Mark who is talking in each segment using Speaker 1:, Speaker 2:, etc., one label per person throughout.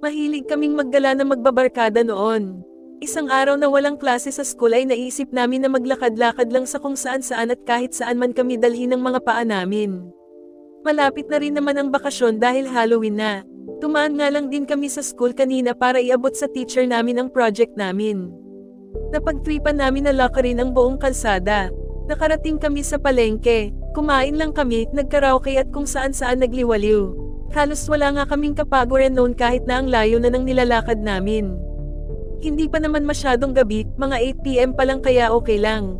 Speaker 1: Mahilig kaming maggala na magbabarkada noon. Isang araw na walang klase sa school ay naisip namin na maglakad-lakad lang sa kung saan-saan at kahit saan man kami dalhin ng mga paa namin. Malapit na rin naman ang bakasyon dahil Halloween na. Tumaan nga lang din kami sa school kanina para iabot sa teacher namin ang project namin. Napagtripan namin na lakarin ang buong kalsada. Nakarating kami sa palengke, kumain lang kami, nagkaraoke at kung saan-saan nagliwaliw. Halos wala nga kaming kapaguran noon kahit na ang layo na ng nilalakad namin. Hindi pa naman masyadong gabi, mga 8 PM pa lang kaya okay lang.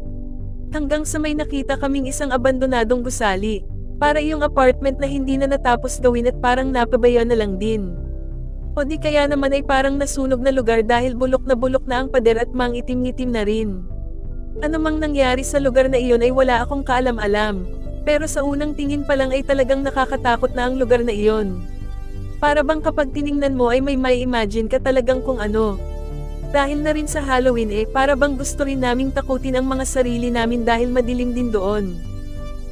Speaker 1: Hanggang sa may nakita kaming isang abandonadong gusali. Para yung apartment na hindi na natapos gawin at parang napabayaan na lang din. O di kaya naman ay parang nasunog na lugar dahil bulok na ang pader at mangitim-ngitim na rin. Ano mang nangyari sa lugar na iyon ay wala akong kaalam-alam. Pero sa unang tingin pa lang ay talagang nakakatakot na ang lugar na iyon. Para bang kapag tiningnan mo ay may imagine ka talagang kung ano. Dahil na rin sa Halloween para bang gusto rin naming takutin ang mga sarili namin dahil madilim din doon.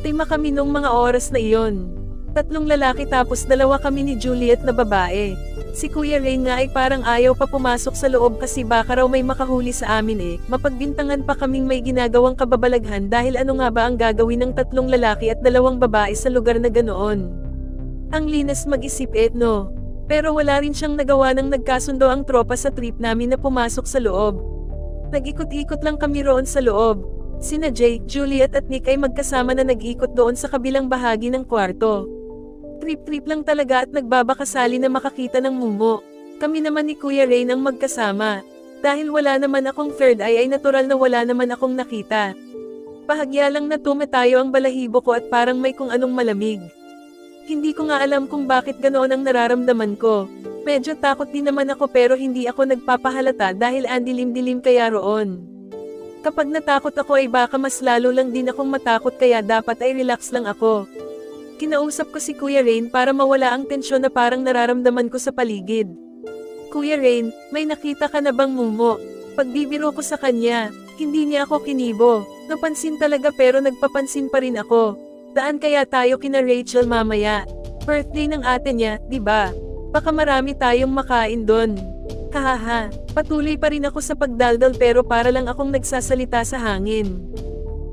Speaker 1: Tema kami nung mga oras na iyon. 3 lalaki tapos 2 kami ni Juliet na babae. Si Kuya Rain nga ay parang ayaw pa pumasok sa loob kasi baka raw may makahuli sa amin mapagbintangan pa kaming may ginagawang kababalaghan dahil ano nga ba ang gagawin ng 3 lalaki at 2 babae sa lugar na ganoon. Ang linas mag-isip no. Pero wala rin siyang nagawa nang nagkasundo ang tropa sa trip namin na pumasok sa loob. Nag-ikot-ikot lang kami roon sa loob. Sina Jay, Juliet at Nick ay magkasama na nag-ikot doon sa kabilang bahagi ng kwarto. Trip-trip lang talaga at nagbabakasali na makakita ng mumo. Kami naman ni Kuya Rain ang magkasama. Dahil wala naman akong third eye ay natural na wala naman akong nakita. Bahagya lang na tumatayo ang balahibo ko at parang may kung anong malamig. Hindi ko nga alam kung bakit ganoon ang nararamdaman ko. Medyo takot din naman ako pero hindi ako nagpapahalata dahil ang dilim-dilim kaya roon. Kapag natakot ako ay baka mas lalo lang din akong matakot kaya dapat ay relax lang ako. Kinausap ko si Kuya Rain para mawala ang tensyon na parang nararamdaman ko sa paligid. Kuya Rain, may nakita ka na bang mumo? Pagbibiro ko sa kanya, hindi niya ako kinibo. Napansin talaga pero nagpapansin pa rin ako. Daan kaya tayo kina Rachel mamaya. Birthday ng ate niya, di ba? Baka marami tayong makain doon. Hahaha, patuloy pa rin ako sa pagdaldal pero para lang akong nagsasalita sa hangin.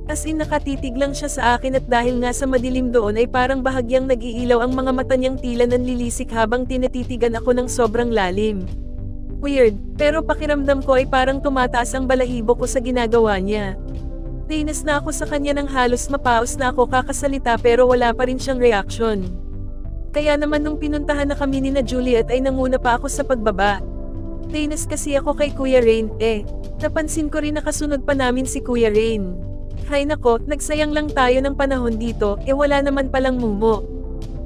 Speaker 1: As in nakatitig lang siya sa akin at dahil nga sa madilim doon ay parang bahagyang nag-iilaw ang mga mata niyang tila nanlilisik habang tinatitigan ako ng sobrang lalim. Weird, pero pakiramdam ko ay parang tumataas ang balahibo ko sa ginagawa niya. Nainis na ako sa kanya nang halos mapaos na ako kakasalita pero wala pa rin siyang reaksyon. Kaya naman nung pinuntahan na kami ni na Juliet ay nanguna pa ako sa pagbaba. Nainis kasi ako kay Kuya Rain napansin ko rin nakasunod pa namin si Kuya Rain. Hay nako, nagsayang lang tayo ng panahon dito, wala naman palang mumo.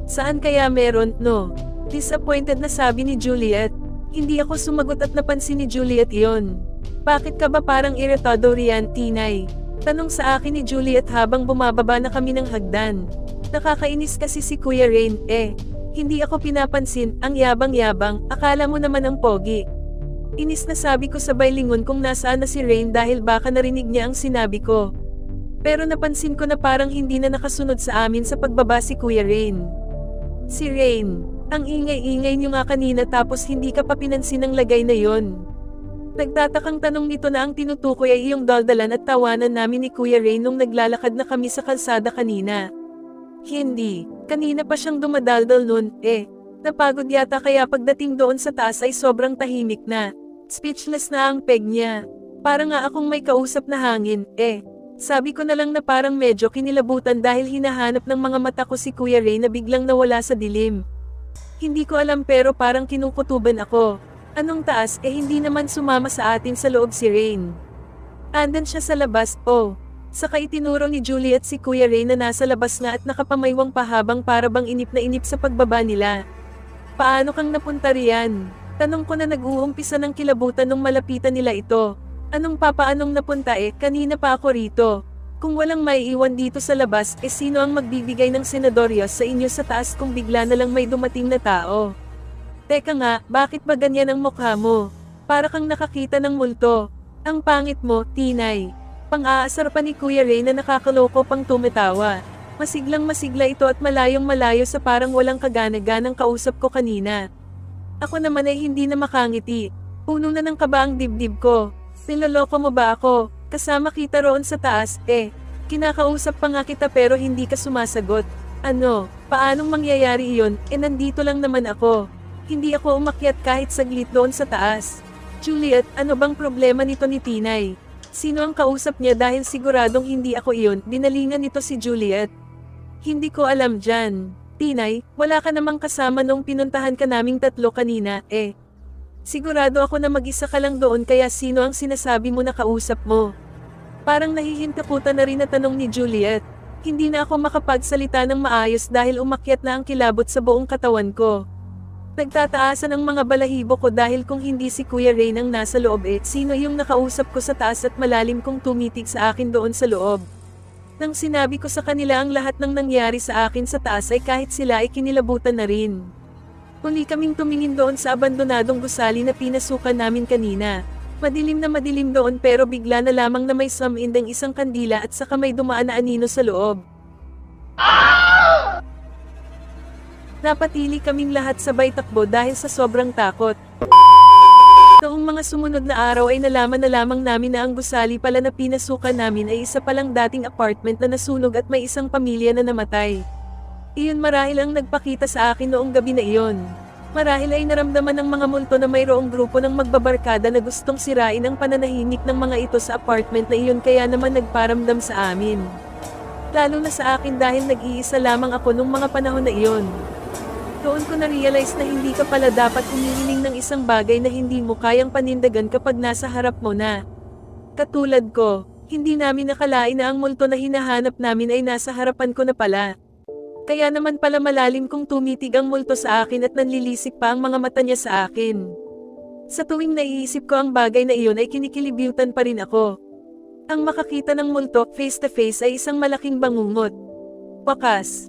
Speaker 1: Saan kaya meron, no? Disappointed na sabi ni Juliet. Hindi ako sumagot at napansin ni Juliet iyon. Bakit ka ba parang iritado riyan, Tinay? Tanong sa akin ni Juliet habang bumababa na kami ng hagdan. Nakakainis kasi si Kuya Rain, hindi ako pinapansin, ang yabang-yabang, akala mo naman ang pogi. Inis na sabi ko sabay lingon kung nasaan na si Rain dahil baka narinig niya ang sinabi ko. Pero napansin ko na parang hindi na nakasunod sa amin sa pagbaba si Kuya Rain. Si Rain, ang ingay-ingay niyo nga kanina tapos hindi ka pa pinansin ang lagay na yon. Nagtatakang tanong nito na ang tinutukoy ay iyong daldalan at tawanan namin ni Kuya Rain nung naglalakad na kami sa kalsada kanina. Hindi, kanina pa siyang dumadaldal nun, napagod yata kaya pagdating doon sa taas ay sobrang tahimik na. Speechless na ang peg niya. Para nga akong may kausap na hangin, Sabi ko na lang na parang medyo kinilabutan dahil hinahanap ng mga mata ko si Kuya Rain na biglang nawala sa dilim. Hindi ko alam pero parang kinukutuban ako. Anong taas hindi naman sumama sa atin sa loob si Rain. Andan siya sa labas, Saka itinuro ni Juliet si Kuya Rain na nasa labas nga at nakapamaywang pahabang para bang inip na inip sa pagbaba nila. Paano kang napunta riyan? Tanong ko na nag-uumpisa ng kilabutan nung malapitan nila ito. Anong papaanong napunta kanina pa ako rito. Kung walang maiiwan dito sa labas sino ang magbibigay ng senadoryos sa inyo sa taas kung bigla na lang may dumating na tao? Teka nga, bakit ba ganyan ang mukha mo? Para kang nakakita ng multo. Ang pangit mo, Tinay. Pang-aasar pa ni Kuya Rain na nakakaloko pang tumatawa. Masiglang masigla ito at malayong malayo sa parang walang kagana-ganang kausap ko kanina. Ako naman ay hindi na makangiti. Puno na ng kaba ang dibdib ko. Niloloko mo ba ako? Kasama kita roon sa taas, Kinakausap pa nga kita pero hindi ka sumasagot. Ano, paanong mangyayari iyon? Nandito lang naman ako. Hindi ako umakyat kahit saglit doon sa taas. Juliet, ano bang problema nito ni Tinay? Sino ang kausap niya dahil siguradong hindi ako iyon? Dinalingan nito si Juliet. Hindi ko alam dyan. Tinay, wala ka namang kasama nung pinuntahan ka naming tatlo kanina, Sigurado ako na mag-isa ka lang doon kaya sino ang sinasabi mo na kausap mo? Parang nahihintakutan na rin na tanong ni Juliet. Hindi na ako makapagsalita ng maayos dahil umakyat na ang kilabot sa buong katawan ko. Nagtataasan ang mga balahibo ko dahil kung hindi si Kuya Ray nang nasa loob sino yung nakausap ko sa taas at malalim kong tumitig sa akin doon sa loob. Nang sinabi ko sa kanila ang lahat ng nangyari sa akin sa taas ay kahit sila ay kinilabutan na rin. Muli kaming tumingin doon sa abandonadong gusali na pinasukan namin kanina. Madilim na madilim doon pero bigla na lamang na may samindang isang kandila at saka may dumaan na anino sa loob. Napatili kaming lahat sabay takbo dahil sa sobrang takot. Noong mga sumunod na araw ay nalaman na lamang namin na ang gusali pala na pinasukan namin ay isa palang dating apartment na nasunog at may isang pamilya na namatay. Iyon marahil ang nagpakita sa akin noong gabi na iyon. Marahil ay naramdaman ng mga multo na mayroong grupo ng magbabarkada na gustong sirain ang pananahimik ng mga ito sa apartment na iyon kaya naman nagparamdam sa amin. Lalo na sa akin dahil nag-iisa lamang ako nung mga panahon na iyon. Doon ko na-realize na hindi ka pala dapat humihiling ng isang bagay na hindi mo kayang panindagan kapag nasa harap mo na. Katulad ko, hindi namin nakalain na ang multo na hinahanap namin ay nasa harapan ko na pala. Kaya naman pala malalim kong tumitig ang multo sa akin at nanlilisik pa ang mga mata niya sa akin. Sa tuwing naiisip ko ang bagay na iyon ay kinikilibutan pa rin ako. Ang makakita ng multo face to face ay isang malaking bangungot. Wakas,